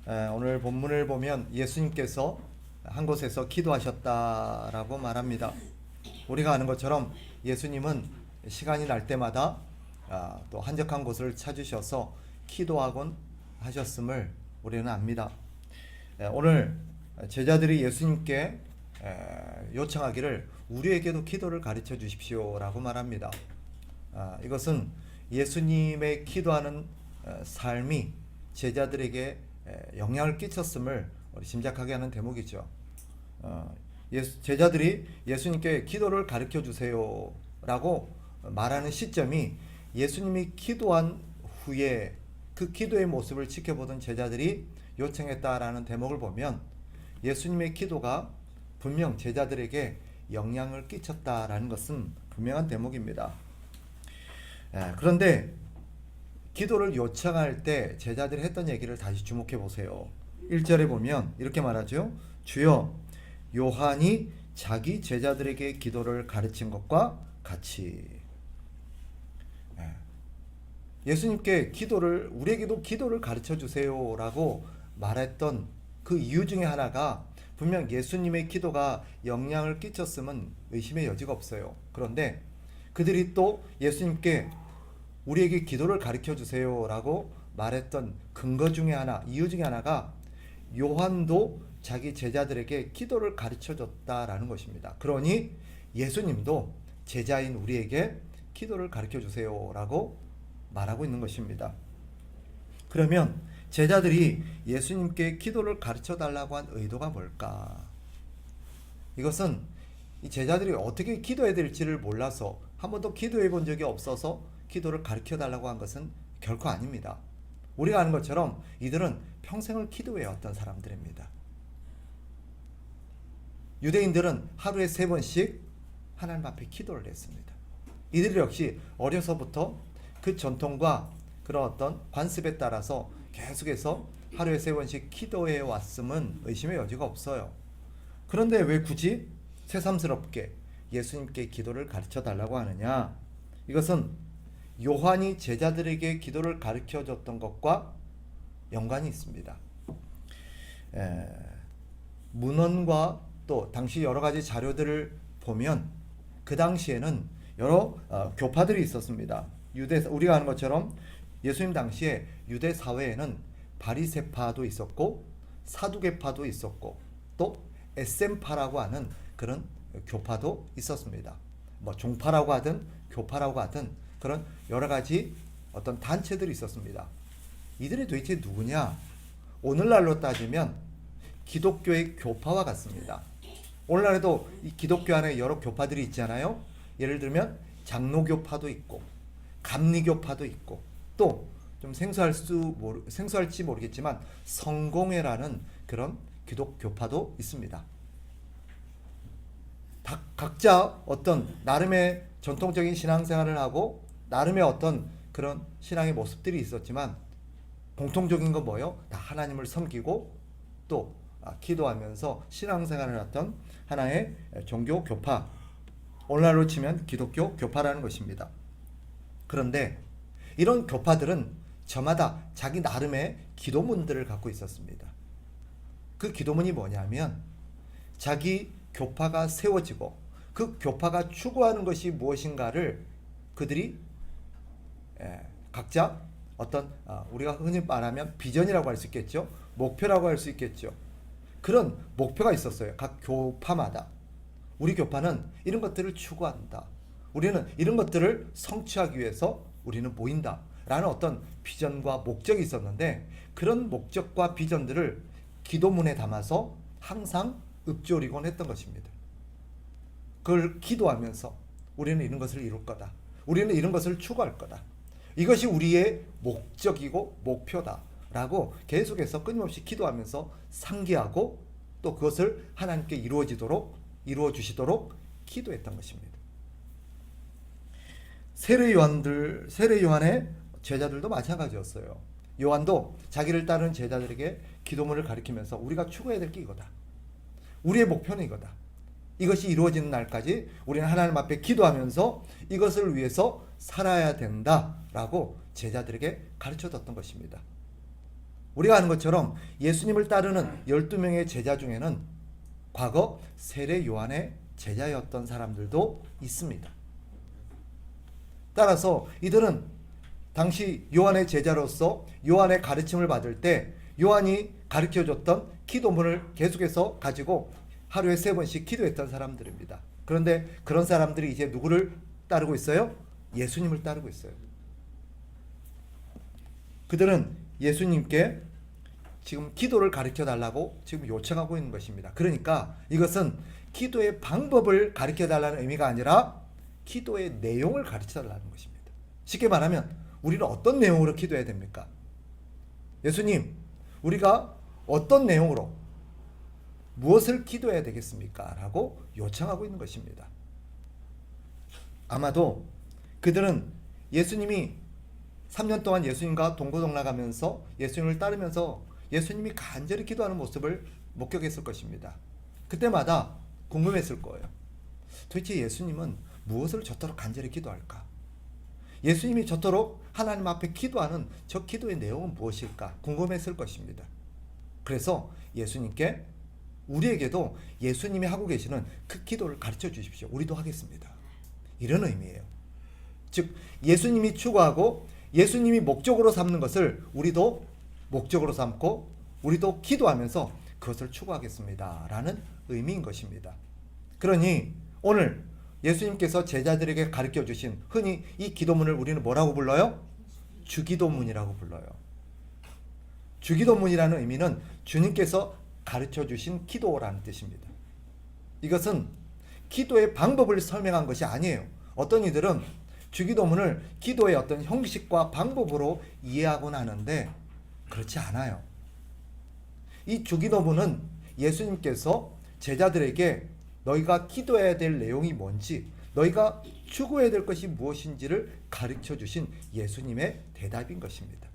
오늘 본문을 보면 예수님께서 한 곳에서 기도하셨다라고 말합니다. 우리가 아는 것처럼 예수님은 시간이 날 때마다 또 한적한 곳을 찾으셔서 기도하곤 하셨음을 우리는 압니다. 오늘 제자들이 예수님께 요청하기를 우리에게도 기도를 가르쳐 주십시오라고 말합니다. 이것은 예수님의 기도하는 삶이 제자들에게 영향을 끼쳤음을 짐작하게 하는 대목이죠. 제자들이 예수님께 기도를 가르쳐 주세요라고 말하는 시점이 예수님이 기도한 후에 그 기도의 모습을 지켜보던 제자들이 요청했다라는 대목을 보면 예수님의 기도가 분명 제자들에게 영향을 끼쳤다라는 것은 분명한 대목입니다. 그런데 기도를 요청할 때 제자들이 했던 얘기를 다시 주목해 보세요. 1절에 보면 이렇게 말하죠. 주여, 요한이 자기 제자들에게 기도를 가르친 것과 같이. 예수님께 우리에게도 기도를 가르쳐 주세요라고 말했던 그 이유 중에 하나가 분명 예수님의 기도가 영향을 끼쳤음은 의심의 여지가 없어요. 그런데 그들이 또 예수님께 우리에게 기도를 가르쳐 주세요라고 말했던 근거 중에 하나, 이유 중에 하나가 요한도 자기 제자들에게 기도를 가르쳐 줬다라는 것입니다. 그러니 예수님도 제자인 우리에게 기도를 가르쳐 주세요라고 말하고 있는 것입니다. 그러면 제자들이 예수님께 기도를 가르쳐 달라고 한 의도가 뭘까? 이것은 이 제자들이 어떻게 기도해야 될지를 몰라서 한 번도 기도해 본 적이 없어서 기도를 가르쳐 달라고 한 것은 결코 아닙니다. 우리가 아는 것처럼 이들은 평생을 기도해 왔던 사람들입니다. 유대인들은 하루에 3번씩 하나님 앞에 기도를 했습니다. 이들 역시 어려서부터 그 전통과 그런 어떤 관습에 따라서 계속해서 하루에 3번씩 기도해 왔음은 의심의 여지가 없어요. 그런데 왜 굳이 새삼스럽게 예수님께 기도를 가르쳐 달라고 하느냐? 이것은 요한이 제자들에게 기도를 가르쳐 줬던 것과 연관이 있습니다. 문헌과 또 당시 여러 가지 자료들을 보면 그 당시에는 여러 교파들이 있었습니다. 우리가 아는 것처럼 예수님 당시에 유대 사회에는 바리새파도 있었고 사두개파도 있었고 또 에셈파라고 하는 그런 교파도 있었습니다. 뭐 종파라고 하든 교파라고 하든 그런 여러 가지 어떤 단체들이 있었습니다. 이들이 도대체 누구냐? 오늘날로 따지면 기독교의 교파와 같습니다. 오늘날에도 이 기독교 안에 여러 교파들이 있잖아요. 예를 들면 장로교파도 있고 감리교파도 있고 또 좀 생소할지 모르겠지만 성공회라는 그런 기독교파도 있습니다. 각자 어떤 나름의 전통적인 신앙생활을 하고 나름의 어떤 그런 신앙의 모습들이 있었지만 공통적인 건 뭐예요? 다 하나님을 섬기고 또 기도하면서 신앙생활을 했던 하나의 종교 교파, 오늘날로 치면 기독교 교파라는 것입니다. 그런데 이런 교파들은 저마다 자기 나름의 기도문들을 갖고 있었습니다. 그 기도문이 뭐냐면 자기 교파가 세워지고 그 교파가 추구하는 것이 무엇인가를 그들이 각자 어떤 우리가 흔히 말하면 비전이라고 할 수 있겠죠. 목표라고 할 수 있겠죠. 그런 목표가 있었어요. 각 교파마다. 우리 교파는 이런 것들을 추구한다. 우리는 이런 것들을 성취하기 위해서 우리는 모인다. 라는 어떤 비전과 목적이 있었는데 그런 목적과 비전들을 기도문에 담아서 항상 읊조리곤 했던 것입니다. 그걸 기도하면서 우리는 이런 것을 이룰 거다. 우리는 이런 것을 추구할 거다. 이것이 우리의 목적이고 목표다. 라고 계속해서 끊임없이 기도하면서 상기하고 또 그것을 하나님께 이루어 주시도록 기도했던 것입니다. 세례 요한의 제자들도 마찬가지였어요. 요한도 자기를 따르는 제자들에게 기도문을 가르치면서 우리가 추구해야 될 게 이거다. 우리의 목표는 이거다. 이것이 이루어지는 날까지 우리는 하나님 앞에 기도하면서 이것을 위해서 살아야 된다라고 제자들에게 가르쳐줬던 것입니다. 우리가 아는 것처럼 예수님을 따르는 12명의 제자 중에는 과거 세례 요한의 제자였던 사람들도 있습니다. 따라서 이들은 당시 요한의 제자로서 요한의 가르침을 받을 때 요한이 가르쳐줬던 기도문을 계속해서 가지고 하루에 3번씩 기도했던 사람들입니다. 그런데 그런 사람들이 이제 누구를 따르고 있어요? 예수님을 따르고 있어요. 그들은 예수님께 지금 기도를 가르쳐 달라고 지금 요청하고 있는 것입니다. 그러니까 이것은 기도의 방법을 가르쳐 달라는 의미가 아니라 기도의 내용을 가르쳐 달라는 것입니다. 쉽게 말하면 우리는 어떤 내용으로 기도해야 됩니까? 예수님, 우리가 어떤 내용으로 무엇을 기도해야 되겠습니까? 라고 요청하고 있는 것입니다. 아마도 그들은 예수님이 3년 동안 예수님과 동고동락하면서 예수님을 따르면서 예수님이 간절히 기도하는 모습을 목격했을 것입니다. 그때마다 궁금했을 거예요. 도대체 예수님은 무엇을 저토록 간절히 기도할까? 예수님이 저토록 하나님 앞에 기도하는 저 기도의 내용은 무엇일까? 궁금했을 것입니다. 그래서 예수님께 우리에게도 예수님이 하고 계시는 그 기도를 가르쳐 주십시오. 우리도 하겠습니다. 이런 의미예요. 즉 예수님이 추구하고 예수님이 목적으로 삼는 것을 우리도 목적으로 삼고 우리도 기도하면서 그것을 추구하겠습니다. 라는 의미인 것입니다. 그러니 오늘 예수님께서 제자들에게 가르쳐 주신 흔히 이 기도문을 우리는 뭐라고 불러요? 주기도문이라고 불러요. 주기도문이라는 의미는 주님께서 가르쳐 주신 기도라는 뜻입니다. 이것은 기도의 방법을 설명한 것이 아니에요. 어떤 이들은 주기도문을 기도의 어떤 형식과 방법으로 이해하곤 하는데 그렇지 않아요. 이 주기도문은 예수님께서 제자들에게 너희가 기도해야 될 내용이 뭔지, 너희가 추구해야 될 것이 무엇인지를 가르쳐 주신 예수님의 대답인 것입니다.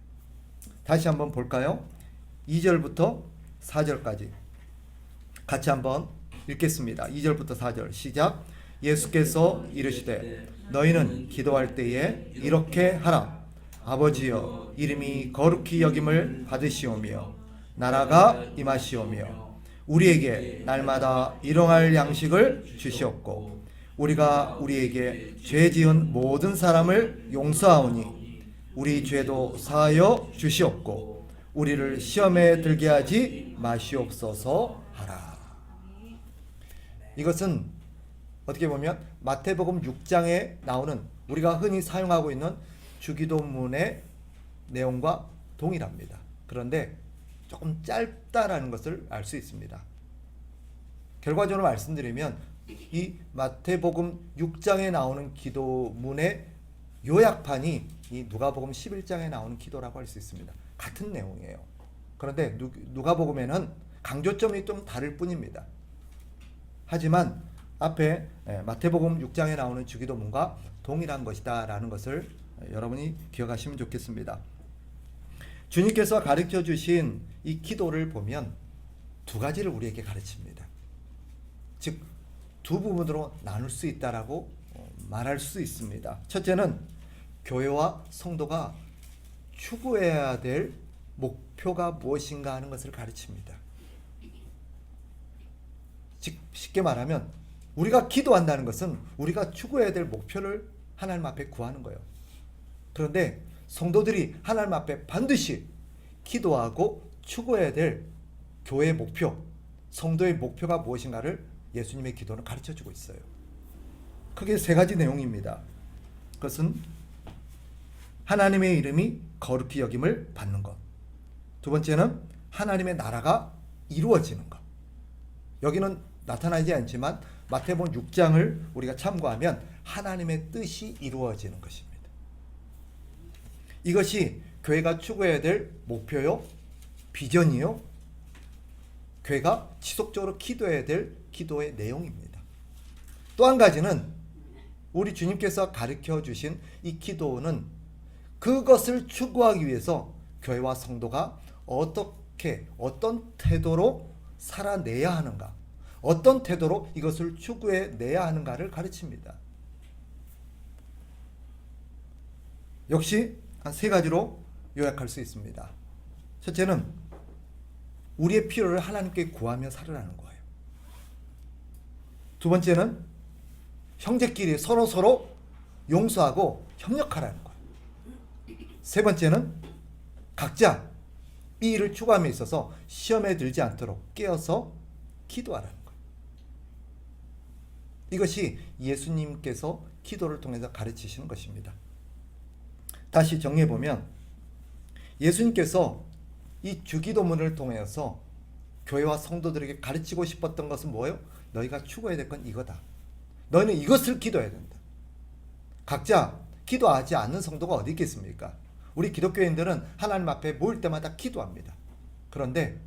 다시 한번 볼까요? 2절부터 4절까지 같이 한번 읽겠습니다. 2절부터 4절 시작. 예수께서 이르시되 너희는 기도할 때에 이렇게 하라. 아버지여, 이름이 거룩히 여김을 받으시오며 나라가 임하시오며 우리에게 날마다 일용할 양식을 주시옵고 우리가 우리에게 죄 지은 모든 사람을 용서하오니 우리 죄도 사하여 주시옵고 우리를 시험에 들게 하지 마시옵소서 하라. 이것은 어떻게 보면 마태복음 6장에 나오는 우리가 흔히 사용하고 있는 주기도문의 내용과 동일합니다. 그런데 조금 짧다라는 것을 알 수 있습니다. 결과적으로 말씀드리면 이 마태복음 6장에 나오는 기도문의 요약판이 이 누가복음 11장에 나오는 기도라고 할 수 있습니다. 같은 내용이에요. 그런데 누가복음에는 강조점이 좀 다를 뿐입니다. 하지만 앞에 마태복음 6장에 나오는 주기도문과 동일한 것이다 라는 것을 여러분이 기억하시면 좋겠습니다. 주님께서 가르쳐 주신 이 기도를 보면 두 가지를 우리에게 가르칩니다. 즉, 두 부분으로 나눌 수 있다라고 말할 수 있습니다. 첫째는 교회와 성도가 추구해야 될 목표가 무엇인가 하는 것을 가르칩니다. 즉, 쉽게 말하면 우리가 기도한다는 것은 우리가 추구해야 될 목표를 하나님 앞에 구하는 거예요. 그런데 성도들이 하나님 앞에 반드시 기도하고 추구해야 될 교회의 목표, 성도의 목표가 무엇인가를 예수님의 기도는 가르쳐주고 있어요. 크게 세 가지 내용입니다. 그것은 하나님의 이름이 거룩히 여김을 받는 것, 두 번째는 하나님의 나라가 이루어지는 것. 여기는 나타나지 않지만 마태복음 6장을 우리가 참고하면 하나님의 뜻이 이루어지는 것입니다. 이것이 교회가 추구해야 될 목표요, 비전이요, 교회가 지속적으로 기도해야 될 기도의 내용입니다. 또 한 가지는 우리 주님께서 가르쳐 주신 이 기도는 그것을 추구하기 위해서 교회와 성도가 어떻게, 어떤 태도로 살아내야 하는가, 어떤 태도로 이것을 추구해내야 하는가를 가르칩니다. 역시 한 세 가지로 요약할 수 있습니다. 첫째는 우리의 필요를 하나님께 구하며 살으라는 거예요. 두 번째는 형제끼리 서로 용서하고 협력하라는 거예요. 세 번째는 각자 이 일을 추구함에 있어서 시험에 들지 않도록 깨어서 기도하라는 거예요. 이것이 예수님께서 기도를 통해서 가르치시는 것입니다. 다시 정리해보면 예수님께서 이 주기도문을 통해서 교회와 성도들에게 가르치고 싶었던 것은 뭐예요? 너희가 추구해야 될 건 이거다. 너희는 이것을 기도해야 된다. 각자 기도하지 않는 성도가 어디 있겠습니까? 우리 기독교인들은 하나님 앞에 모일 때마다 기도합니다. 그런데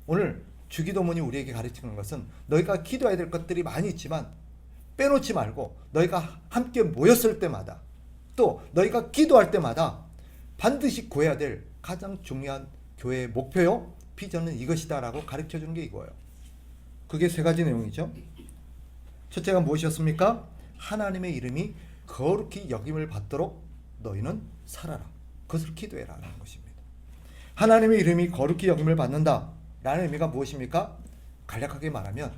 오늘 주기도문이 우리에게 가르치는 것은 너희가 기도해야 될 것들이 많이 있지만 빼놓지 말고 너희가 함께 모였을 때마다 또 너희가 기도할 때마다 반드시 구해야 될 가장 중요한 교회의 목표요 비전은 이것이다 라고 가르쳐주는 게 이거예요. 그게 세 가지 내용이죠. 첫째가 무엇이었습니까? 하나님의 이름이 거룩히 여김을 받도록 너희는 살아라. 그것을 기도해라 라는 것입니다. 하나님의 이름이 거룩히 여김을 받는다 라는 의미가 무엇입니까? 간략하게 말하면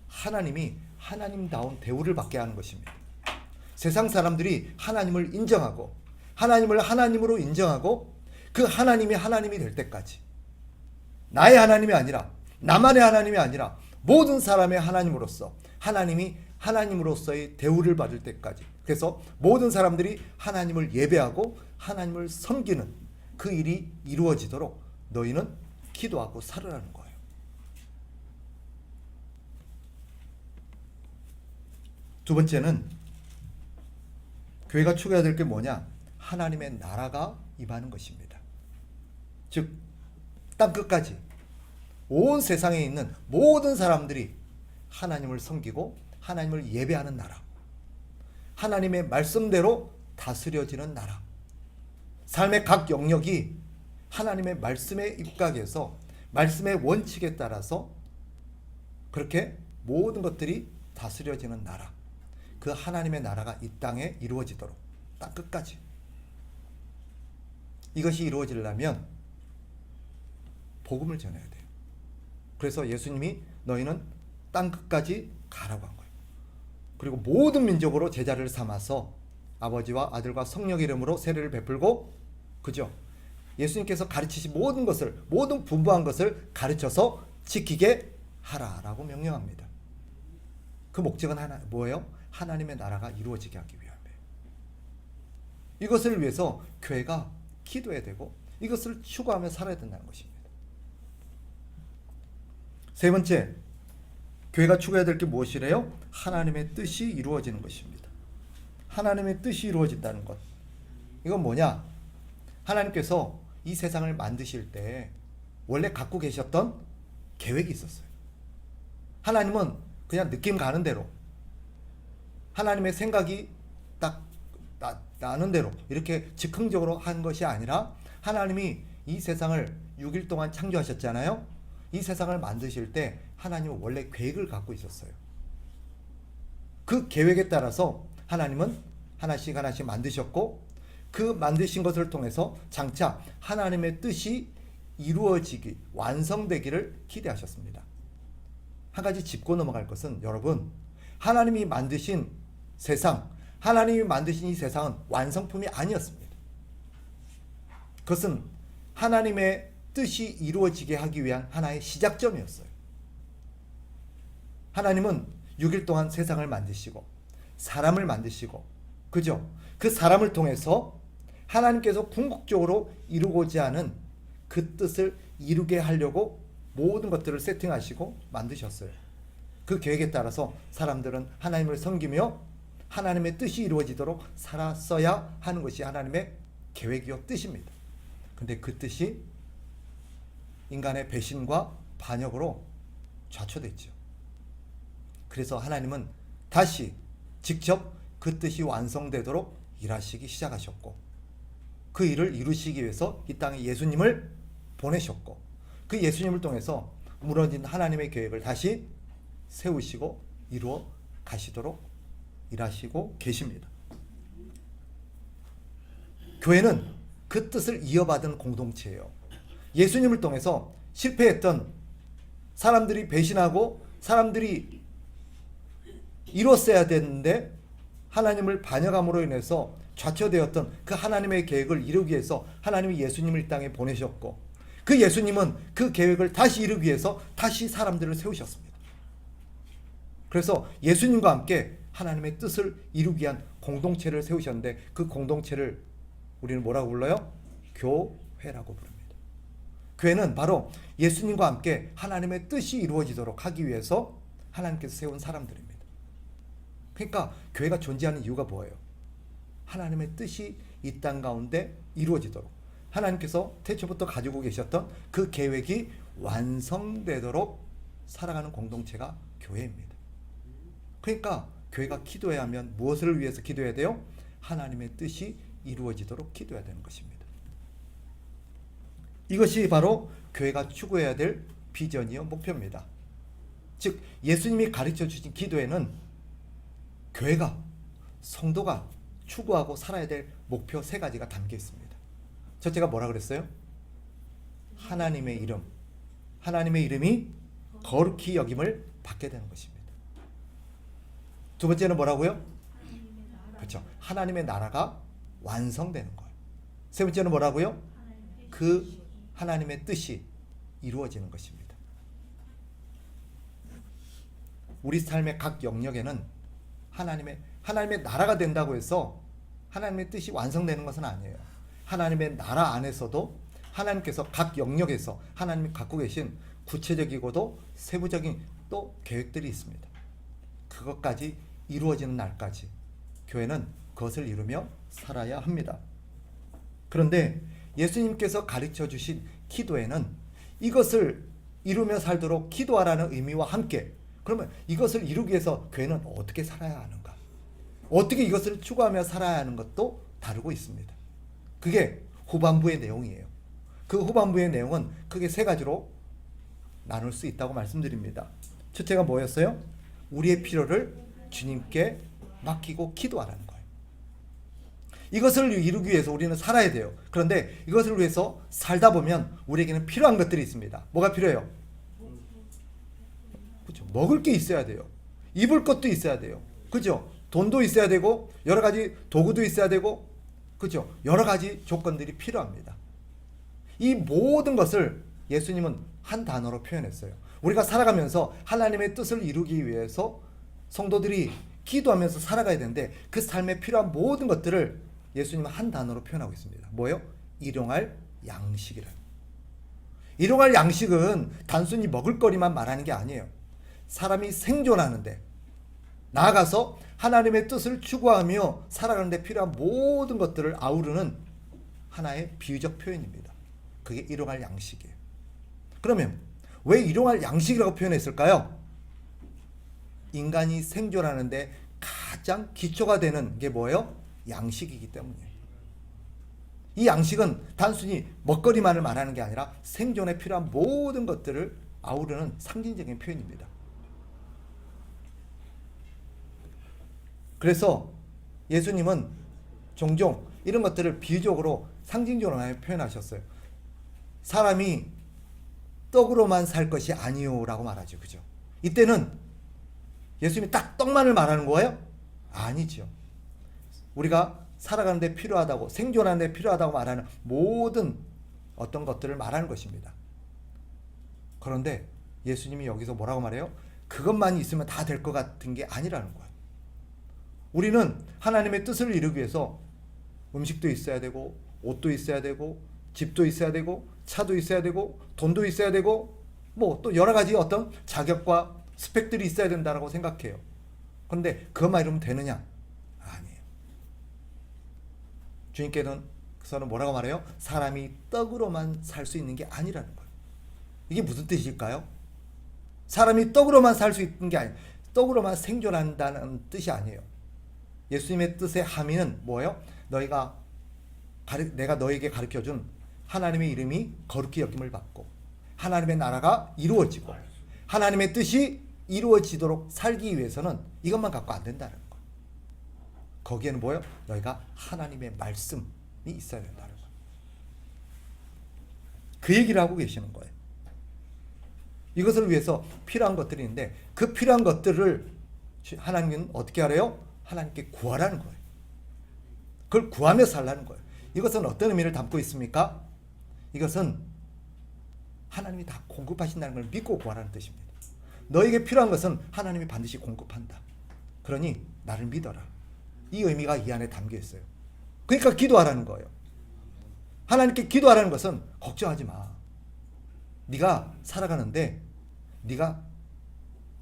하나님이 하나님다운 대우를 받게 하는 것입니다. 세상 사람들이 하나님을 인정하고 하나님을 하나님으로 인정하고 그 하나님이 하나님이 될 때까지 나의 하나님이 아니라 나만의 하나님이 아니라 모든 사람의 하나님으로서 하나님이 하나님으로서의 대우를 받을 때까지 그래서 모든 사람들이 하나님을 예배하고 하나님을 섬기는 그 일이 이루어지도록 너희는 기도하고 살으라는 거예요. 두 번째는 교회가 추구해야 될 게 뭐냐? 하나님의 나라가 임하는 것입니다. 즉 땅끝까지 온 세상에 있는 모든 사람들이 하나님을 섬기고 하나님을 예배하는 나라, 하나님의 말씀대로 다스려지는 나라, 삶의 각 영역이 하나님의 말씀에 입각해서 말씀의 원칙에 따라서 그렇게 모든 것들이 다스려지는 나라, 그 하나님의 나라가 이 땅에 이루어지도록 땅끝까지 이것이 이루어지려면 복음을 전해야 돼요. 그래서 예수님이 너희는 땅끝까지 가라고 한 거예요. 그리고 모든 민족으로 제자를 삼아서 아버지와 아들과 성령의 이름으로 세례를 베풀고 그죠? 예수님께서 가르치신 모든 것을 모든 분부한 것을 가르쳐서 지키게 하라라고 명령합니다. 그 목적은 뭐예요? 하나님의 나라가 이루어지게 하기 위함이에요. 이것을 위해서 교회가 기도해야 되고 이것을 추구하며 살아야 된다는 것입니다. 세 번째, 교회가 추구해야 될 게 무엇이래요? 하나님의 뜻이 이루어지는 것입니다. 하나님의 뜻이 이루어진다는 것. 이건 뭐냐? 하나님께서 이 세상을 만드실 때 원래 갖고 계셨던 계획이 있었어요. 하나님은 그냥 느낌 가는 대로 하나님의 생각이 딱 나는 대로 이렇게 즉흥적으로 한 것이 아니라 하나님이 이 세상을 6일 동안 창조하셨잖아요. 이 세상을 만드실 때 하나님은 원래 계획을 갖고 있었어요. 그 계획에 따라서 하나님은 하나씩 하나씩 만드셨고 그 만드신 것을 통해서 장차 하나님의 뜻이 이루어지기, 완성되기를 기대하셨습니다. 한 가지 짚고 넘어갈 것은 여러분, 하나님이 만드신 세상, 하나님이 만드신 이 세상은 완성품이 아니었습니다. 그것은 하나님의 뜻이 이루어지게 하기 위한 하나의 시작점이었어요. 하나님은 6일 동안 세상을 만드시고 사람을 만드시고 그죠? 그 사람을 통해서 하나님께서 궁극적으로 이루고자 하는 그 뜻을 이루게 하려고 모든 것들을 세팅하시고 만드셨어요. 그 계획에 따라서 사람들은 하나님을 섬기며 하나님의 뜻이 이루어지도록 살았어야 하는 것이 하나님의 계획이요 뜻입니다. 근데 그 뜻이 인간의 배신과 반역으로 좌초됐죠. 그래서 하나님은 다시 직접 그 뜻이 완성되도록 일하시기 시작하셨고 그 일을 이루시기 위해서 이 땅에 예수님을 보내셨고 그 예수님을 통해서 무너진 하나님의 계획을 다시 세우시고 이루어 가시도록 일하시고 계십니다. 교회는 그 뜻을 이어받은 공동체예요. 예수님을 통해서 실패했던 사람들이 배신하고 사람들이 이뤘어야 되는데 하나님을 반역함으로 인해서 좌초되었던 그 하나님의 계획을 이루기 위해서 하나님이 예수님을 이 땅에 보내셨고, 그 예수님은 그 계획을 다시 이루기 위해서 다시 사람들을 세우셨습니다. 그래서 예수님과 함께 하나님의 뜻을 이루기 위한 공동체를 세우셨는데, 그 공동체를 우리는 뭐라고 불러요? 교회라고 부릅니다. 교회는 바로 예수님과 함께 하나님의 뜻이 이루어지도록 하기 위해서 하나님께서 세운 사람들입니다. 그러니까 교회가 존재하는 이유가 뭐예요? 하나님의 뜻이 이 땅 가운데 이루어지도록, 하나님께서 태초부터 가지고 계셨던 그 계획이 완성되도록 살아가는 공동체가 교회입니다. 그러니까 교회가 기도해야 하면 무엇을 위해서 기도해야 돼요? 하나님의 뜻이 이루어지도록 기도해야 되는 것입니다. 이것이 바로 교회가 추구해야 될 비전이요 목표입니다. 즉 예수님이 가르쳐 주신 기도에는 교회가, 성도가 추구하고 살아야 될 목표 3가지가 담겨 있습니다. 첫째가 뭐라 그랬어요? 하나님의 이름, 하나님의 이름이 거룩히 여김을 받게 되는 것입니다. 두 번째는 뭐라고요? 그렇죠. 하나님의 나라가 완성되는 거예요. 세 번째는 뭐라고요? 그 하나님의 뜻이 이루어지는 것입니다. 우리 삶의 각 영역에는 하나님의 나라가 된다고 해서 하나님의 뜻이 완성되는 것은 아니에요. 하나님의 나라 안에서도 하나님께서 각 영역에서 하나님이 갖고 계신 구체적이고도 세부적인 또 계획들이 있습니다. 그것까지 이루어지는 날까지 교회는 그것을 이루며 살아야 합니다. 그런데 예수님께서 가르쳐 주신 기도에는 이것을 이루며 살도록 기도하라는 의미와 함께, 그러면 이것을 이루기 위해서 교회는 어떻게 살아야 하는가? 어떻게 이것을 추구하며 살아야 하는 것도 다루고 있습니다. 그게 후반부의 내용이에요. 그 후반부의 내용은 크게 3가지로 나눌 수 있다고 말씀드립니다. 첫째가 뭐였어요? 우리의 필요를 주님께 맡기고 기도하라는 거예요. 이것을 이루기 위해서 우리는 살아야 돼요. 그런데 이것을 위해서 살다 보면 우리에게는 필요한 것들이 있습니다. 뭐가 필요해요? 그렇죠. 먹을 게 있어야 돼요. 입을 것도 있어야 돼요. 그렇죠. 돈도 있어야 되고 여러 가지 도구도 있어야 되고, 그렇죠. 여러 가지 조건들이 필요합니다. 이 모든 것을 예수님은 한 단어로 표현했어요. 우리가 살아가면서 하나님의 뜻을 이루기 위해서 성도들이 기도하면서 살아가야 되는데, 그 삶에 필요한 모든 것들을 예수님은 한 단어로 표현하고 있습니다. 뭐예요? 일용할 양식이라. 일용할 양식은 단순히 먹을거리만 말하는 게 아니에요. 사람이 생존하는데, 나아가서 하나님의 뜻을 추구하며 살아가는 데 필요한 모든 것들을 아우르는 하나의 비유적 표현입니다. 그게 일용할 양식이에요. 그러면 왜 일용할 양식이라고 표현했을까요? 인간이 생존하는데 가장 기초가 되는 게 뭐예요? 양식이기 때문이에요. 이 양식은 단순히 먹거리만을 말하는 게 아니라 생존에 필요한 모든 것들을 아우르는 상징적인 표현입니다. 그래서 예수님은 종종 이런 것들을 비유적으로 상징적으로 많이 표현하셨어요. 사람이 떡으로만 살 것이 아니오라고 말하죠. 그죠? 이때는 예수님이 딱 떡만을 말하는 거예요? 아니죠. 우리가 살아가는 데 필요하다고, 생존하는 데 필요하다고 말하는 모든 어떤 것들을 말하는 것입니다. 그런데 예수님이 여기서 뭐라고 말해요? 그것만 있으면 다 될 것 같은 게 아니라는 거예요. 우리는 하나님의 뜻을 이루기 위해서 음식도 있어야 되고, 옷도 있어야 되고, 집도 있어야 되고, 차도 있어야 되고, 돈도 있어야 되고, 뭐 또 여러 가지 어떤 자격과 스펙들이 있어야 된다고 생각해요. 그런데 그것만 이루면 되느냐? 아니에요. 주님께서는 뭐라고 말해요? 사람이 떡으로만 살 수 있는 게 아니라는 거예요. 이게 무슨 뜻일까요? 사람이 떡으로만 살 수 있는 게 아니에요. 떡으로만 생존한다는 뜻이 아니에요. 예수님의 뜻의 함의는 뭐예요? 내가 너에게 가르쳐준 하나님의 이름이 거룩히 여김을 받고 하나님의 나라가 이루어지고 하나님의 뜻이 이루어지도록 살기 위해서는 이것만 갖고 안 된다는 거예요. 거기에는 뭐예요? 너희가 하나님의 말씀이 있어야 된다는 거예요. 그 얘기를 하고 계시는 거예요. 이것을 위해서 필요한 것들이 있는데 그 필요한 것들을 하나님은 어떻게 하래요? 하나님께 구하라는 거예요. 그걸 구하며 살라는 거예요. 이것은 어떤 의미를 담고 있습니까? 이것은 하나님이 다 공급하신다는 걸 믿고 구하라는 뜻입니다. 너에게 필요한 것은 하나님이 반드시 공급한다. 그러니 나를 믿어라. 이 의미가 이 안에 담겨 있어요. 그러니까 기도하라는 거예요. 하나님께 기도하라는 것은 걱정하지 마. 네가 살아가는데 네가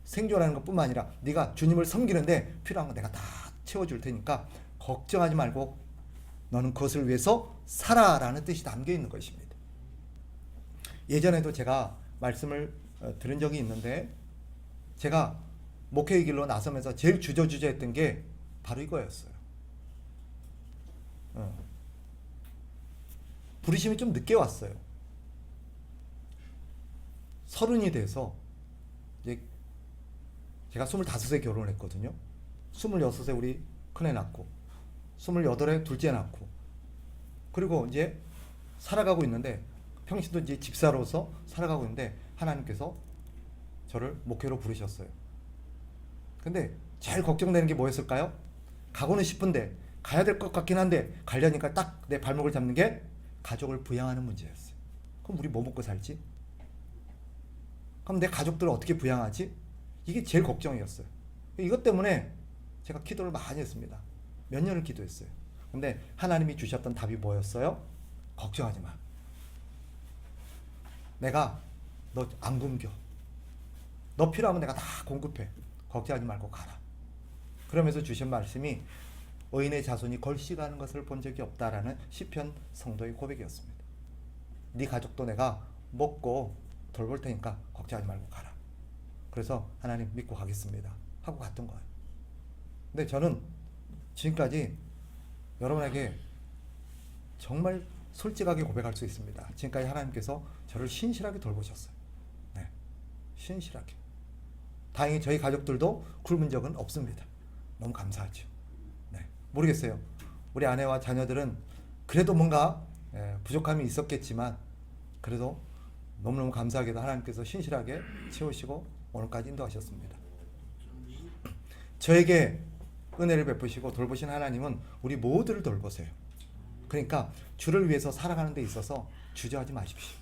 생존하는 것뿐만 아니라 네가 주님을 섬기는데 필요한 거 내가 다 채워줄 테니까 걱정하지 말고 너는 그것을 위해서 살아라는 뜻이 담겨 있는 것입니다. 예전에도 제가 말씀을 들은 적이 있는데 제가 목회의 길로 나서면서 제일 주저했던 게 바로 이거였어요. 부르심이 좀 늦게 왔어요. 30이 돼서 이제 제가 25세 결혼을 했거든요. 26세 우리 큰애 낳고 28에 둘째 낳고 그리고 이제 살아가고 있는데 평신도 이제 집사로서 살아가고 있는데 하나님께서 저를 목회로 부르셨어요. 근데 제일 걱정되는 게 뭐였을까요? 가고는 싶은데 가야 될 것 같긴 한데 가려니까 딱 내 발목을 잡는 게 가족을 부양하는 문제였어요. 그럼 우리 뭐 먹고 살지? 그럼 내 가족들을 어떻게 부양하지? 이게 제일 걱정이었어요. 이것 때문에 제가 기도를 많이 했습니다. 몇 년을 기도했어요. 근데 하나님이 주셨던 답이 뭐였어요? 걱정하지 마. 내가 너 안 굶겨. 너 필요하면 내가 다 공급해. 걱정하지 말고 가라. 그러면서 주신 말씀이 의인의 자손이 걸식하는 것을 본 적이 없다라는 시편 성도의 고백이었습니다. 네 가족도 내가 먹고 돌볼 테니까 걱정하지 말고 가라. 그래서 하나님 믿고 가겠습니다 하고 갔던 거예요. 근데 저는 지금까지 여러분에게 정말 솔직하게 고백할 수 있습니다. 지금까지 하나님께서 저를 신실하게 돌보셨어요. 네, 신실하게. 다행히 저희 가족들도 굶은 적은 없습니다. 너무 감사하죠. 네, 모르겠어요. 우리 아내와 자녀들은 그래도 뭔가 부족함이 있었겠지만 그래도 너무너무 감사하게도 하나님께서 신실하게 채우시고 오늘까지 인도하셨습니다. 저에게 은혜를 베푸시고 돌보신 하나님은 우리 모두를 돌보세요. 그러니까 주를 위해서 살아가는 데 있어서 주저하지 마십시오.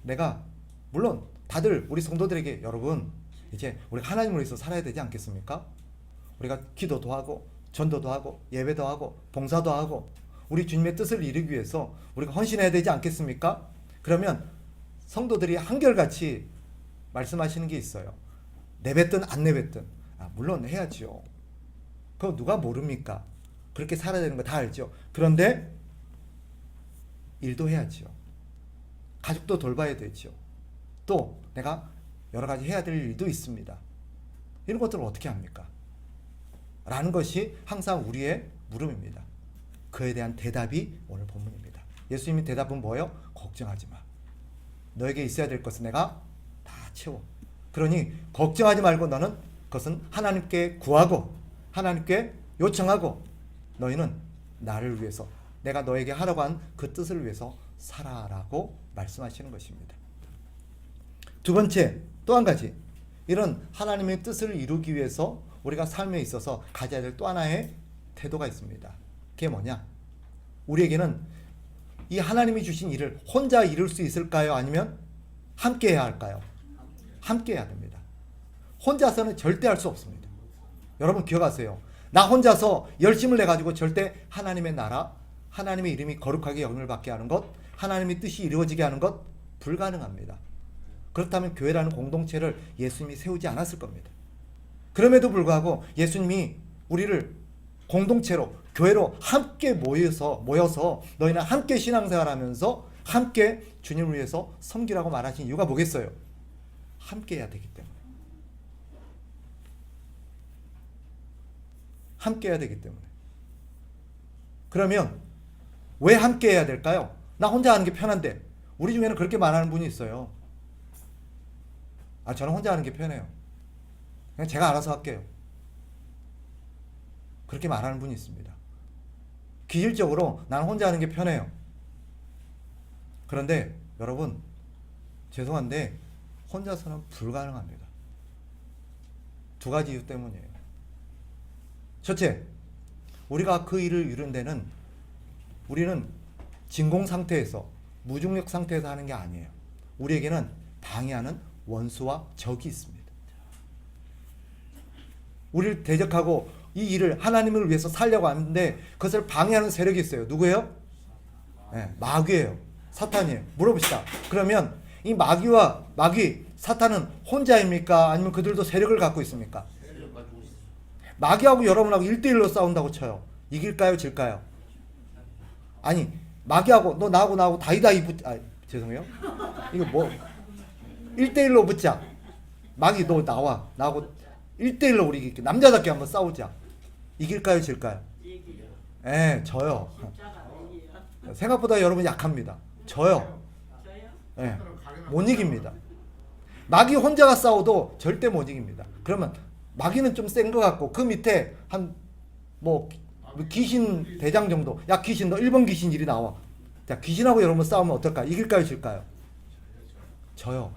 내가 물론 다들 우리 성도들에게 여러분 이제 우리가 하나님을 위해서 살아야 되지 않겠습니까? 우리가 기도도 하고 전도도 하고 예배도 하고 봉사도 하고 우리 주님의 뜻을 이루기 위해서 우리가 헌신해야 되지 않겠습니까? 그러면 성도들이 한결같이 말씀하시는 게 있어요. 내뱉든 안 내뱉든 물론 해야지요. 그거 누가 모릅니까? 그렇게 살아야 되는 거 다 알죠. 그런데 일도 해야지요. 가족도 돌봐야 되죠. 또 내가 여러 가지 해야 될 일도 있습니다. 이런 것들을 어떻게 합니까? 라는 것이 항상 우리의 물음입니다. 그에 대한 대답이 오늘 본문입니다. 예수님의 대답은 뭐예요? 걱정하지 마. 너에게 있어야 될 것은 내가 다 채워. 그러니 걱정하지 말고 너는 그것은 하나님께 구하고 하나님께 요청하고 너희는 나를 위해서 내가 너에게 하라고 한 그 뜻을 위해서 살아라고 말씀하시는 것입니다. 두 번째, 또 한 가지 이런 하나님의 뜻을 이루기 위해서 우리가 삶에 있어서 가져야 될 또 하나의 태도가 있습니다. 그게 뭐냐? 우리에게는 이 하나님이 주신 일을 혼자 이룰 수 있을까요? 아니면 함께 해야 할까요? 함께 해야 됩니다. 혼자서는 절대 할 수 없습니다. 여러분 기억하세요. 나 혼자서 열심을 내가지고 절대 하나님의 나라, 하나님의 이름이 거룩하게 영을 받게 하는 것, 하나님의 뜻이 이루어지게 하는 것 불가능합니다. 그렇다면 교회라는 공동체를 예수님이 세우지 않았을 겁니다. 그럼에도 불구하고 예수님이 우리를 공동체로 교회로 함께 모여서 너희는 함께 신앙생활하면서 함께 주님을 위해서 섬기라고 말하신 이유가 뭐겠어요? 함께 해야 되기 때문에. 함께 해야 되기 때문에. 그러면 왜 함께 해야 될까요? 나 혼자 하는 게 편한데. 우리 중에는 그렇게 말하는 분이 있어요. 저는 혼자 하는 게 편해요. 그냥 제가 알아서 할게요. 그렇게 말하는 분이 있습니다. 기질적으로 나는 혼자 하는 게 편해요. 그런데 여러분 죄송한데 혼자서는 불가능합니다. 두 가지 이유 때문이에요. 첫째, 우리가 그 일을 이룬 데는 우리는 진공 상태에서, 무중력 상태에서 하는 게 아니에요. 우리에게는 방해하는 원수와 적이 있습니다. 우리를 대적하고 이 일을 하나님을 위해서 살려고 하는데 그것을 방해하는 세력이 있어요. 누구예요? 네, 마귀예요. 사탄이에요. 물어봅시다. 그러면 이 마귀, 사탄은 혼자입니까? 아니면 그들도 세력을 갖고 있습니까? 마귀하고 여러분하고 1대1로 싸운다고 쳐요. 이길까요? 질까요? 아니, 마귀하고 너 나하고 다이다이 죄송해요. 이거 뭐 1대1로 붙자. 마귀 너 나와. 나하고 1대1로 우리 남자답게 한번 싸우자. 이길까요? 질까요? 예, 져요. 생각보다 여러분 약합니다. 져요. 예, 못 이깁니다. 마귀 혼자가 싸워도 절대 못 이깁니다. 그러면 마귀는 좀 센 것 같고 그 밑에 한 뭐 귀신 대장 정도. 야 귀신 너 1번 귀신 일이 나와. 자 귀신하고 여러분 싸우면 어떨까? 이길까요? 질까요? 져요.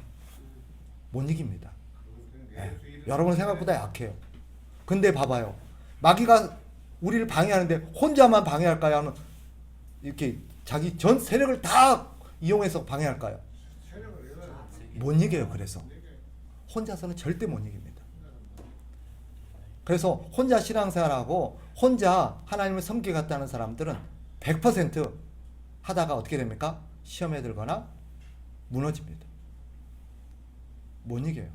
못 이깁니다. 예, 여러분 생각보다 약해요. 근데 봐봐요. 마귀가 우리를 방해하는데 혼자만 방해할까요? 하면 이렇게 자기 전 세력을 다 이용해서 방해할까요? 못 이겨요. 그래서 혼자서는 절대 못 이깁니다. 그래서 혼자 신앙생활하고 혼자 하나님을 섬기겠다는 사람들은 100% 하다가 어떻게 됩니까? 시험에 들거나 무너집니다. 못 이겨요.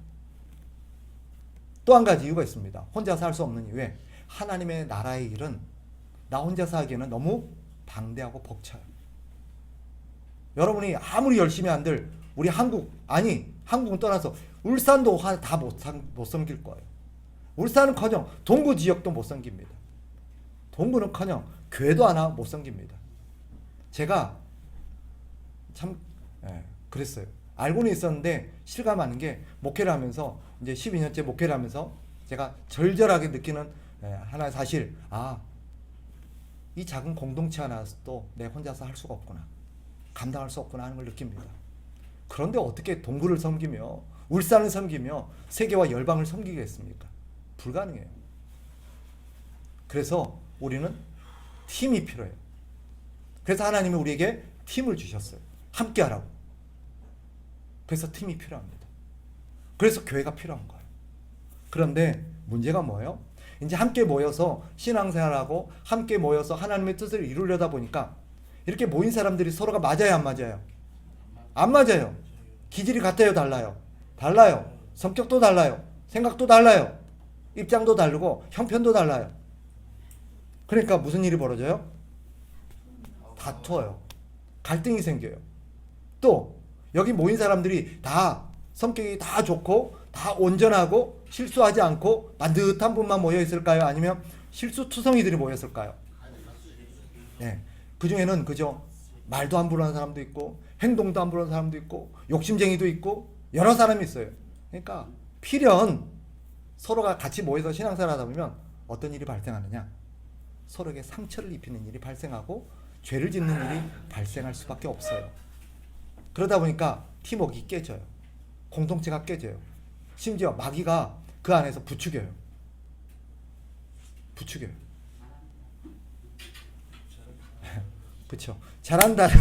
또 한 가지 이유가 있습니다. 혼자서 할 수 없는 이유에 하나님의 나라의 일은 나 혼자서 하기에는 너무 방대하고 벅차요. 여러분이 아무리 열심히 한들 우리 한국은 떠나서 울산도 다 못 섬길 거예요. 울산은커녕 동구 지역도 못 섬깁니다. 동구는커녕 교회도 하나 못 섬깁니다. 제가 참 그랬어요. 알고는 있었는데 실감하는 게 목회를 하면서 이제 12년째 목회를 하면서 제가 절절하게 느끼는 하나의 사실, 이 작은 공동체 하나도 내 혼자서 할 수가 없구나, 감당할 수 없구나 하는 걸 느낍니다. 그런데 어떻게 동구를 섬기며 울산을 섬기며 세계와 열방을 섬기겠습니까? 불가능해요. 그래서 우리는 팀이 필요해요. 그래서 하나님이 우리에게 팀을 주셨어요. 함께 하라고. 그래서 팀이 필요합니다. 그래서 교회가 필요한 거예요. 그런데 문제가 뭐예요? 이제 함께 모여서 신앙생활하고 함께 모여서 하나님의 뜻을 이루려다 보니까 이렇게 모인 사람들이 서로가 맞아요, 안 맞아요? 안 맞아요. 기질이 같아요, 달라요? 달라요. 성격도 달라요. 생각도 달라요. 입장도 다르고 형편도 달라요. 그러니까 무슨 일이 벌어져요? 다투어요. 갈등이 생겨요. 또 여기 모인 사람들이 다 성격이 다 좋고 다 온전하고 실수하지 않고 반듯한 분만 모여 있을까요? 아니면 실수투성이들이 모였을까요? 네. 그 중에는 그죠? 말도 함부로 하는 사람도 있고 행동도 함부로 하는 사람도 있고 욕심쟁이도 있고 여러 사람이 있어요. 그러니까 필연 서로가 같이 모여서 신앙생활 하다 보면 어떤 일이 발생하느냐? 서로에게 상처를 입히는 일이 발생하고 죄를 짓는 일이 발생할 수밖에 없어요. 그러다 보니까 팀워크가 깨져요. 공동체가 깨져요. 심지어 마귀가 그 안에서 부추겨요. 그렇죠. 잘한다는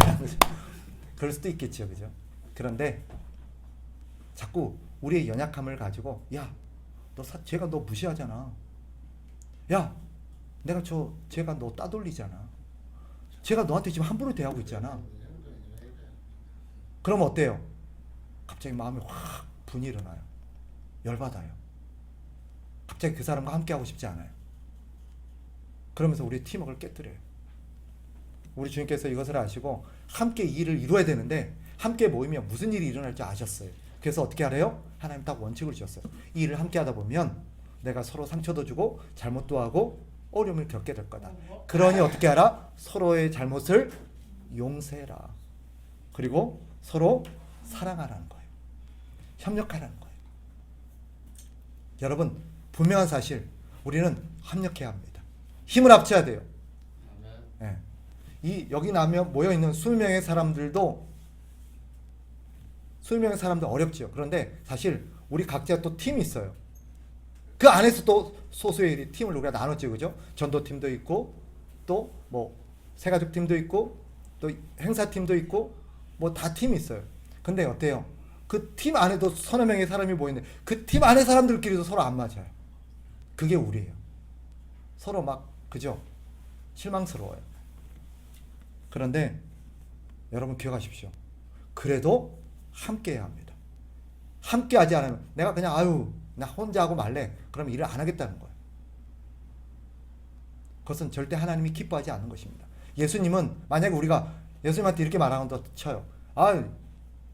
그럴 수도 있겠죠, 그죠? 그런데 자꾸 우리의 연약함을 가지고 쟤가 너 무시하잖아. 쟤가 너 따돌리잖아. 쟤가 너한테 지금 함부로 대하고 있잖아. 그럼 어때요? 갑자기 마음이 확 분이 일어나요. 열받아요. 갑자기 그 사람과 함께 하고 싶지 않아요. 그러면서 우리 팀워크를 깨뜨려요. 우리 주님께서 이것을 아시고 함께 이 일을 이루어야 되는데 함께 모이면 무슨 일이 일어날지 아셨어요. 그래서 어떻게 하래요? 하나님 딱 원칙을 주셨어요. 이 일을 함께 하다 보면 내가 서로 상처도 주고 잘못도 하고 어려움을 겪게 될 거다. 그러니 어떻게 하라? 서로의 잘못을 용서해라. 그리고 서로 사랑하라는 거예요. 협력하라는 거예요. 여러분, 분명한 사실, 우리는 협력해야 합니다. 힘을 합쳐야 돼요. 여기 모여 있는 수명의 사람들도 20명의 사람도 어렵죠. 그런데 사실 우리 각자 또 팀이 있어요. 그 안에서 또 소수의 팀을 우리가 나눴죠. 그죠? 전도팀도 있고 또 뭐 새가족팀도 있고 또 행사팀도 있고 뭐 다 팀이 있어요. 근데 어때요? 그 팀 안에도 서너 명의 사람이 모이는데 그 팀 안의 사람들끼리도 서로 안 맞아요. 그게 우리예요. 서로 막 그죠? 실망스러워요. 그런데 여러분 기억하십시오. 그래도 함께 해야 합니다. 함께 하지 않으면 내가 그냥 아유 나 혼자 하고 말래. 그럼 일을 안 하겠다는 거예요. 그것은 절대 하나님이 기뻐하지 않는 것입니다. 예수님은 만약에 우리가 예수님한테 이렇게 말하는다 쳐요. 아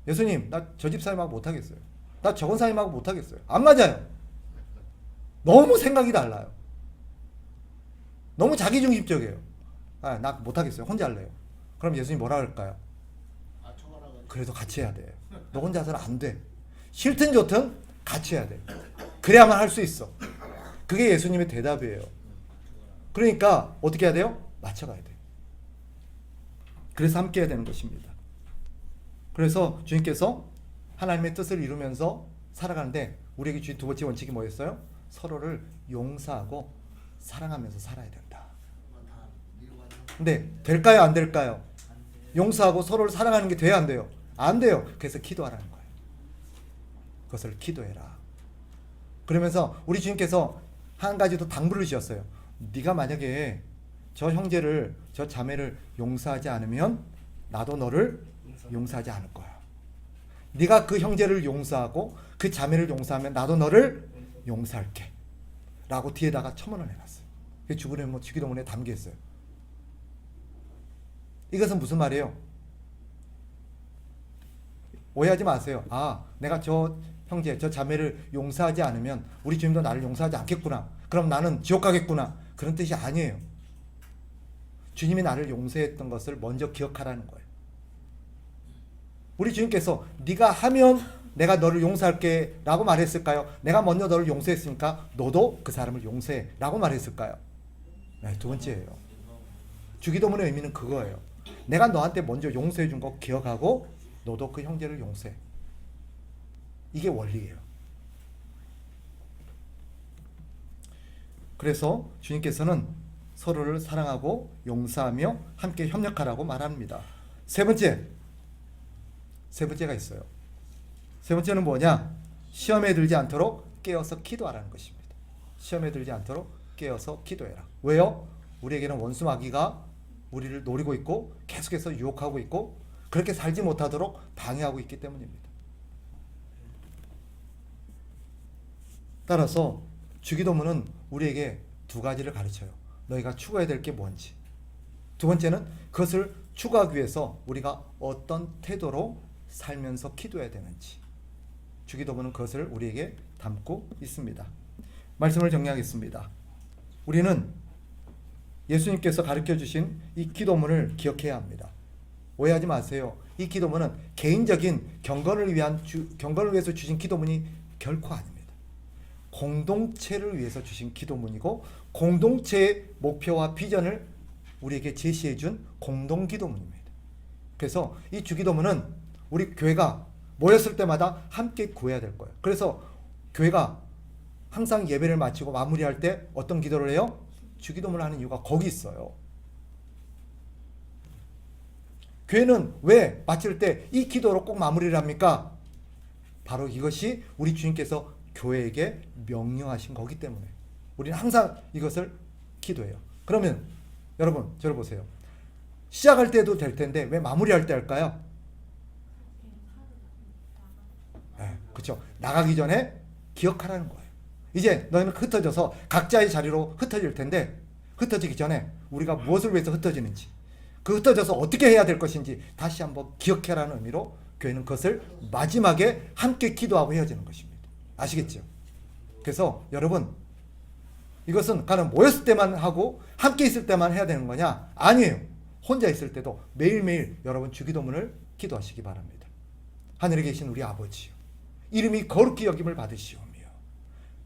예수님 나 저 집사님하고 못하겠어요. 나 저건 사님하고 못하겠어요. 안 맞아요. 너무 생각이 달라요. 너무 자기중심적이에요. 아, 나 못하겠어요. 혼자 할래요. 그럼 예수님 뭐라 할까요? 그래도 같이 해야 돼. 너 혼자서는 안 돼. 싫든 좋든 같이 해야 돼. 그래야만 할 수 있어. 그게 예수님의 대답이에요. 그러니까 어떻게 해야 돼요? 맞춰가야 돼요. 그래서 함께 해야 되는 것입니다. 그래서 주님께서 하나님의 뜻을 이루면서 살아가는데 우리에게 주신 두 번째 원칙이 뭐였어요? 서로를 용서하고 사랑하면서 살아야 된다. 근데 될까요? 안 될까요? 용서하고 서로를 사랑하는 게 돼야 안 돼요? 안 돼요. 그래서 기도하라는 거예요. 그것을 기도해라. 그러면서 우리 주님께서 한 가지 더 당부를 주셨어요. 네가 만약에 저 형제를 저 자매를 용서하지 않으면 나도 너를 용서하지 않을 거야. 네가 그 형제를 용서하고 그 자매를 용서하면 나도 너를 용서할게. 라고 뒤에다가 첨언을 해놨어요. 그게 주기도문에 담겨 있어요. 이것은 무슨 말이에요? 오해하지 마세요. 아, 내가 저 형제, 저 자매를 용서하지 않으면 우리 주님도 나를 용서하지 않겠구나. 그럼 나는 지옥 가겠구나. 그런 뜻이 아니에요. 주님이 나를 용서했던 것을 먼저 기억하라는 거예요. 우리 주님께서 네가 하면 내가 너를 용서할게 라고 말했을까요? 내가 먼저 너를 용서했으니까 너도 그 사람을 용서해 라고 말했을까요? 네, 두 번째예요. 주기도문의 의미는 그거예요. 내가 너한테 먼저 용서해 준 거 기억하고 너도 그 형제를 용서해. 이게 원리예요. 그래서 주님께서는 서로를 사랑하고 용서하며 함께 협력하라고 말합니다. 세 번째가 있어요. 세 번째는 뭐냐? 시험에 들지 않도록 깨어서 기도하라는 것입니다. 시험에 들지 않도록 깨어서 기도해라. 왜요? 우리에게는 원수 마귀가 우리를 노리고 있고 계속해서 유혹하고 있고 그렇게 살지 못하도록 방해하고 있기 때문입니다. 따라서 주기도문은 우리에게 두 가지를 가르쳐요. 너희가 추구해야 될 게 뭔지. 두 번째는 그것을 추구하기 위해서 우리가 어떤 태도로 살면서 기도해야 되는지. 주기도문은 그것을 우리에게 담고 있습니다. 말씀을 정리하겠습니다. 우리는 예수님께서 가르쳐 주신 이 기도문을 기억해야 합니다. 오해하지 마세요. 이 기도문은 개인적인 경건을 위해서 주신 기도문이 결코 아닙니다. 공동체를 위해서 주신 기도문이고 공동체의 목표와 비전을 우리에게 제시해 준 공동 기도문입니다. 그래서 이 주기도문은 우리 교회가 모였을 때마다 함께 구해야 될 거예요. 그래서 교회가 항상 예배를 마치고 마무리할 때 어떤 기도를 해요? 주기도문을 하는 이유가 거기 있어요. 교회는 왜 마칠 때 이 기도로 꼭 마무리를 합니까? 바로 이것이 우리 주님께서 교회에게 명령하신 거기 때문에 우리는 항상 이것을 기도해요. 그러면 여러분 저를 보세요. 시작할 때도 될 텐데 왜 마무리할 때 할까요? 네, 그렇죠. 나가기 전에 기억하라는 거예요. 이제 너희는 흩어져서 각자의 자리로 흩어질 텐데 흩어지기 전에 우리가 무엇을 위해서 흩어지는지 그 흩어져서 어떻게 해야 될 것인지 다시 한번 기억해라는 의미로 교회는 그것을 마지막에 함께 기도하고 헤어지는 것입니다. 아시겠죠? 그래서 여러분 이것은 가는 모였을 때만 하고 함께 있을 때만 해야 되는 거냐? 아니에요. 혼자 있을 때도 매일매일 여러분 주기도문을 기도하시기 바랍니다. 하늘에 계신 우리 아버지요, 이름이 거룩히 여김을 받으시오며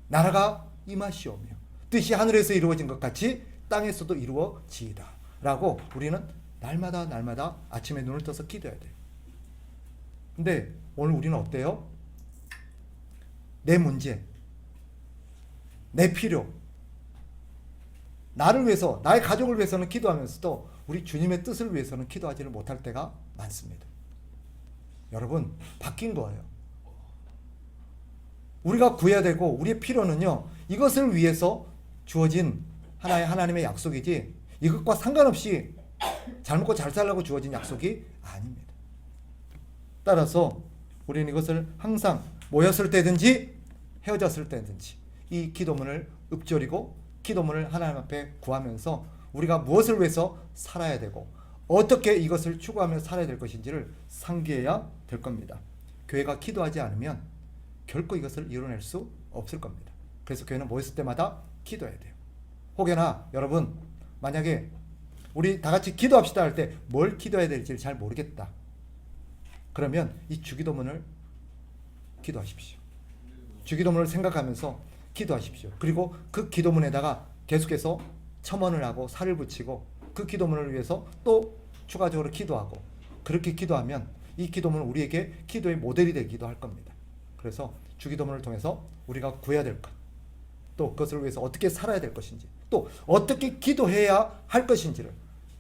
나라가 임하시오며 뜻이 하늘에서 이루어진 것 같이 땅에서도 이루어지이다 라고 우리는 날마다 아침에 눈을 떠서 기도해야 돼요. 근데 오늘 우리는 어때요? 내 문제, 내 필요, 나를 위해서, 나의 가족을 위해서는 기도하면서도 우리 주님의 뜻을 위해서는 기도하지를 못할 때가 많습니다. 여러분, 바뀐 거예요. 우리가 구해야 되고 우리의 필요는요, 이것을 위해서 주어진 하나님의 약속이지 이것과 상관없이 잘 먹고 잘 살라고 주어진 약속이 아닙니다. 따라서 우리는 이것을 항상 모였을 때든지 헤어졌을 때든지 이 기도문을 읊조리고 기도문을 하나님 앞에 구하면서 우리가 무엇을 위해서 살아야 되고 어떻게 이것을 추구하며 살아야 될 것인지를 상기해야 될 겁니다. 교회가 기도하지 않으면 결코 이것을 이뤄낼 수 없을 겁니다. 그래서 교회는 모였을 때마다 기도해야 돼요. 혹여나 여러분, 만약에 우리 다 같이 기도합시다 할 때 뭘 기도해야 될지 잘 모르겠다, 그러면 이 주기도문을 기도하십시오. 주기도문을 생각하면서 기도하십시오. 그리고 그 기도문에다가 계속해서 첨언을 하고 살을 붙이고 그 기도문을 위해서 또 추가적으로 기도하고, 그렇게 기도하면 이 기도문은 우리에게 기도의 모델이 되기도 할 겁니다. 그래서 주기도문을 통해서 우리가 구해야 될 것, 또 그것을 위해서 어떻게 살아야 될 것인지, 또 어떻게 기도해야 할 것인지를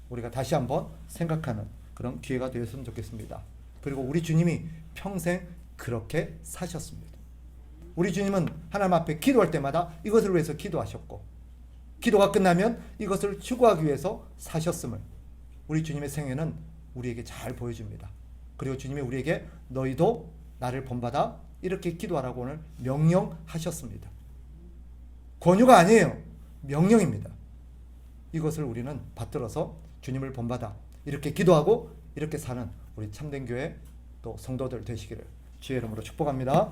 우리가 다시 한번 생각하는 그런 기회가 되었으면 좋겠습니다. 그리고 우리 주님이 평생 그렇게 사셨습니다. 우리 주님은 하나님 앞에 기도할 때마다 이것을 위해서 기도하셨고, 기도가 끝나면 이것을 추구하기 위해서 사셨음을 우리 주님의 생애는 우리에게 잘 보여줍니다. 그리고 주님이 우리에게 너희도 나를 본받아 이렇게 기도하라고 오늘 명령하셨습니다. 권유가 아니에요. 명령입니다. 이것을 우리는 받들어서 주님을 본받아 이렇게 기도하고 이렇게 사는 우리 참된 교회 또 성도들 되시기를 주의 이름으로 축복합니다.